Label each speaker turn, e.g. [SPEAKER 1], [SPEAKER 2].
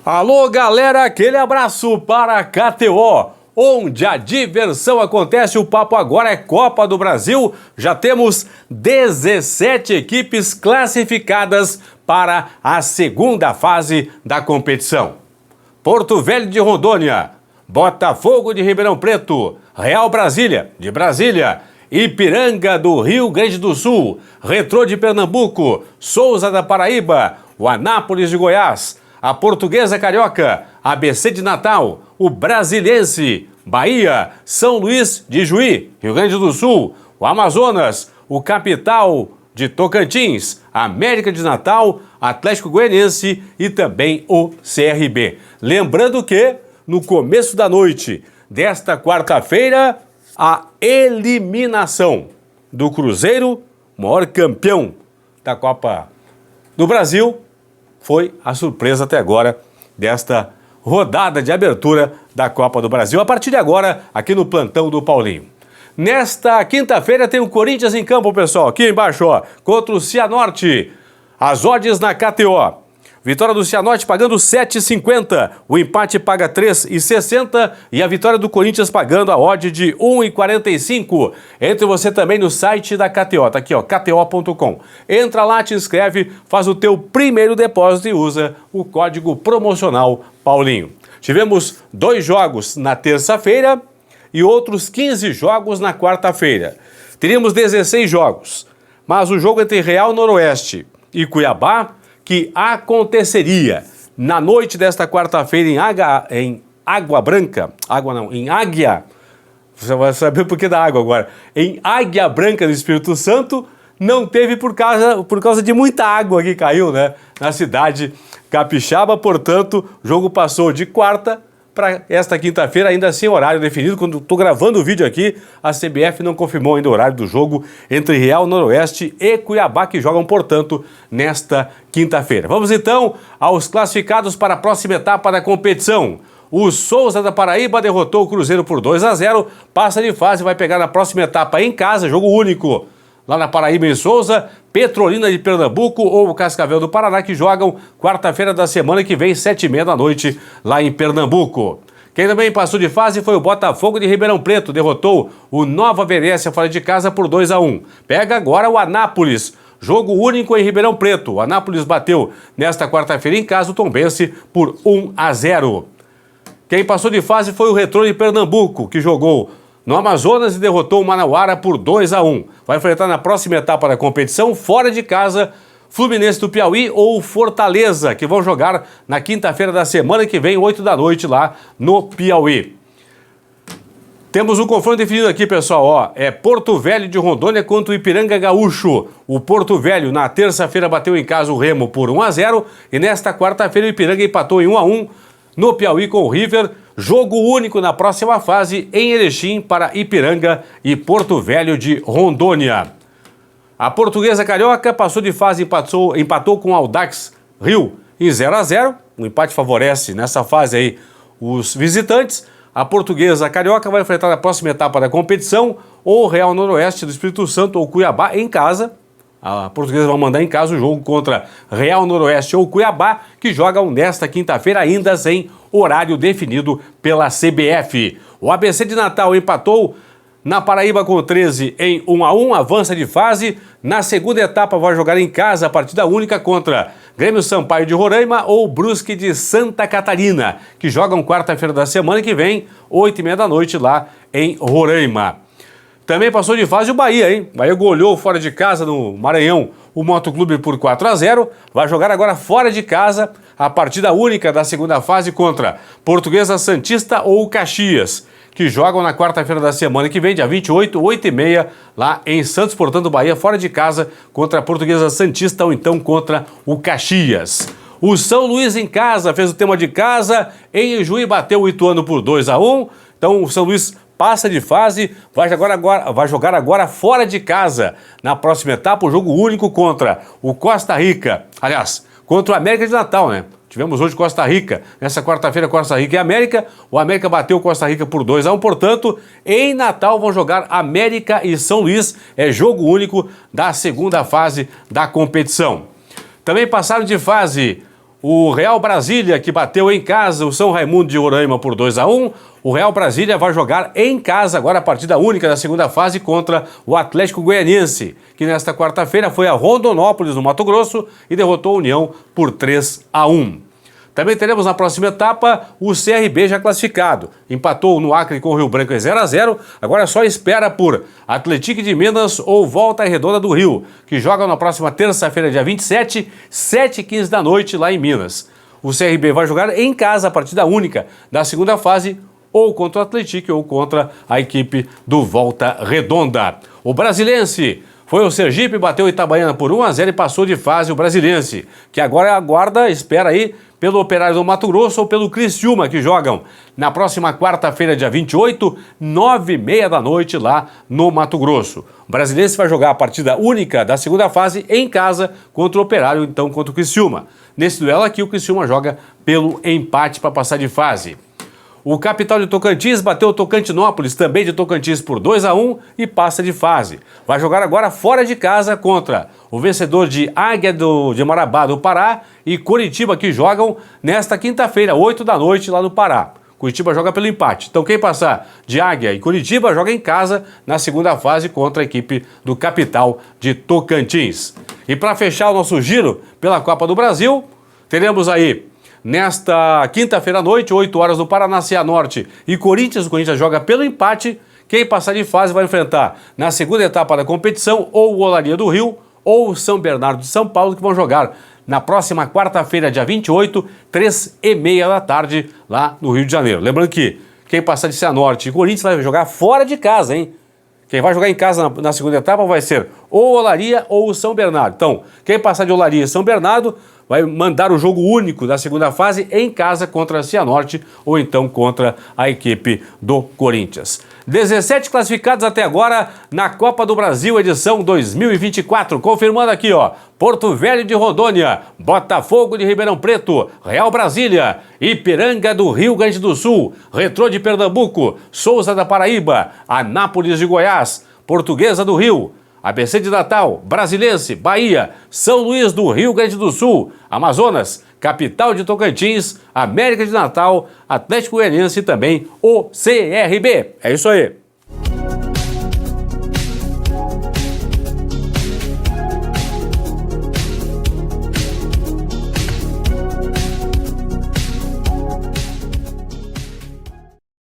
[SPEAKER 1] Alô, galera, aquele abraço para a KTO, onde a diversão acontece. O papo agora é Copa do Brasil. Já temos 17 equipes classificadas para a segunda fase da competição. Porto Velho de Rondônia, Botafogo de Ribeirão Preto, Real Brasília de Brasília, Ipiranga do Rio Grande do Sul, Retrô de Pernambuco, Souza da Paraíba, o Anápolis de Goiás, a Portuguesa Carioca, ABC de Natal, o Brasiliense, Bahia, São Luís de Juí, Rio Grande do Sul, o Amazonas, o Capital de Tocantins, América de Natal, Atlético Goianiense e também o CRB. Lembrando que, no começo da noite desta quarta-feira, a eliminação do Cruzeiro, maior campeão da Copa do Brasil, foi a surpresa até agora desta rodada de abertura da Copa do Brasil. A partir de agora, aqui no plantão do Paulinho. Nesta quinta-feira tem o Corinthians em campo, pessoal, aqui embaixo, ó, contra o Cianorte. As odds na KTO. Vitória do Cianorte pagando 7,50, o empate paga 3,60 e a vitória do Corinthians pagando a odd de 1,45. Entre você também no site da KTO, tá aqui ó, kto.com. Entra lá, te inscreve, faz o teu primeiro depósito e usa o código promocional Paulinho. Tivemos 2 jogos na terça-feira e outros 15 jogos na quarta-feira. Teríamos 16 jogos, mas o jogo entre Real Noroeste e Cuiabá, que aconteceria na noite desta quarta-feira em Água Branca, em Águia, você vai saber por que da água agora, em Águia Branca do Espírito Santo, não teve por causa de muita água que caiu, né, na cidade capixaba. Portanto, o jogo passou de quarta para esta quinta-feira, ainda sem horário definido. Quando estou gravando o vídeo aqui, a CBF não confirmou ainda o horário do jogo entre Real Noroeste e Cuiabá, que jogam, portanto, nesta quinta-feira. Vamos então aos classificados para a próxima etapa da competição. O Souza da Paraíba derrotou o Cruzeiro por 2-0, passa de fase e vai pegar na próxima etapa em casa, jogo único. Lá na Paraíba, em Souza, Petrolina de Pernambuco ou o Cascavel do Paraná, que jogam quarta-feira da semana que vem, 7h30 da noite, lá em Pernambuco. Quem também passou de fase foi o Botafogo de Ribeirão Preto, derrotou o Nova Venécia fora de casa por 2-1. Pega agora o Anápolis, jogo único em Ribeirão Preto. O Anápolis bateu nesta quarta-feira em casa o Tombense por 1-0. Quem passou de fase foi o Retrô de Pernambuco, que jogou no Amazonas e derrotou o Manauara por 2-1. Vai enfrentar na próxima etapa da competição, fora de casa, Fluminense do Piauí ou Fortaleza, que vão jogar na quinta-feira da semana que vem, 8 da noite, lá no Piauí. Temos um confronto definido aqui, pessoal, ó, é Porto Velho de Rondônia contra o Ipiranga Gaúcho. O Porto Velho, na terça-feira, bateu em casa o Remo por 1-0 e nesta quarta-feira o Ipiranga empatou em 1-1 no Piauí com o River. Jogo único na próxima fase em Erechim para Ipiranga e Porto Velho de Rondônia. A Portuguesa Carioca passou de fase e empatou com o Audax Rio em 0-0. O empate favorece nessa fase aí os visitantes. A Portuguesa Carioca vai enfrentar na próxima etapa da competição ou o Real Noroeste do Espírito Santo ou Cuiabá em casa. A Portuguesa vai mandar em casa o jogo contra Real Noroeste ou Cuiabá, que jogam nesta quinta-feira ainda sem horário definido pela CBF. O ABC de Natal empatou na Paraíba com 13 em 1-1, avança de fase. Na segunda etapa vai jogar em casa a partida única contra Grêmio Sampaio de Roraima ou Brusque de Santa Catarina, que jogam quarta-feira da semana que vem, 8h30 da noite lá em Roraima. Também passou de fase o Bahia, hein? O Bahia goleou fora de casa no Maranhão o Motoclube por 4-0. Vai jogar agora fora de casa a partida única da segunda fase contra Portuguesa Santista ou Caxias, que jogam na quarta-feira da semana que vem, dia 28, 8h30, lá em Santos. Portanto, o Bahia fora de casa contra a Portuguesa Santista ou então contra o Caxias. O São Luís em casa fez o tema de casa, em Juí bateu o Ituano por 2-1. Então, o São Luís passa de fase, vai jogar agora fora de casa. Na próxima etapa, o jogo único contra o Costa Rica. Aliás, contra o América de Natal, né? Tivemos hoje Costa Rica. Nessa quarta-feira, Costa Rica e América. O América bateu o Costa Rica por 2-1. Portanto, em Natal vão jogar América e São Luís. É jogo único da segunda fase da competição. Também passaram de fase o Real Brasília, que bateu em casa o São Raimundo de Roraima por 2-1. O Real Brasília vai jogar em casa agora a partida única da segunda fase contra o Atlético Goianiense, que nesta quarta-feira foi a Rondonópolis, no Mato Grosso, e derrotou a União por 3-1. Também teremos na próxima etapa o CRB já classificado. Empatou no Acre com o Rio Branco em 0-0, agora só espera por Atlético de Minas ou Volta Redonda do Rio, que jogam na próxima terça-feira, dia 27, 7h15 da noite, lá em Minas. O CRB vai jogar em casa a partida única da segunda fase, ou contra o Atlético ou contra a equipe do Volta Redonda. O Brasilense foi o Sergipe, bateu o Itabaiana por 1-0 e passou de fase o Brasilense, que agora aguarda, espera aí, pelo Operário do Mato Grosso ou pelo Criciúma, que jogam na próxima quarta-feira, dia 28, 9h30 da noite, lá no Mato Grosso. O Brasilense vai jogar a partida única da segunda fase em casa contra o Operário, então contra o Criciúma. Nesse duelo aqui, o Criciúma joga pelo empate para passar de fase. O Capital de Tocantins bateu o Tocantinópolis, também de Tocantins, por 2-1 e passa de fase. Vai jogar agora fora de casa contra o vencedor de Águia de Marabá, do Pará, e Curitiba, que jogam nesta quinta-feira, 8 da noite, lá no Pará. Curitiba joga pelo empate. Então quem passar de Águia e Curitiba joga em casa na segunda fase contra a equipe do Capital de Tocantins. E para fechar o nosso giro pela Copa do Brasil, teremos aí nesta quinta-feira à noite, 8 horas, no Paraná, Cianorte e Corinthians. O Corinthians joga pelo empate. Quem passar de fase vai enfrentar na segunda etapa da competição ou o Olaria do Rio ou o São Bernardo de São Paulo, que vão jogar na próxima quarta-feira, dia 28, 3h30 da tarde, lá no Rio de Janeiro. Lembrando que quem passar de Cianorte e Corinthians vai jogar fora de casa, hein? Quem vai jogar em casa na segunda etapa vai ser ou o Olaria ou o São Bernardo. Então, quem passar de Olaria e São Bernardo vai mandar o jogo único da segunda fase em casa contra a Cianorte ou então contra a equipe do Corinthians. 17 classificados até agora na Copa do Brasil, edição 2024. Confirmando aqui, ó, Porto Velho de Rondônia, Botafogo de Ribeirão Preto, Real Brasília, Ipiranga do Rio Grande do Sul, Retrô de Pernambuco, Souza da Paraíba, Anápolis de Goiás, Portuguesa do Rio, ABC de Natal, Brasilense, Bahia, São Luís do Rio Grande do Sul, Amazonas, Capital de Tocantins, América de Natal, Atlético Goianiense e também o CRB. É isso aí.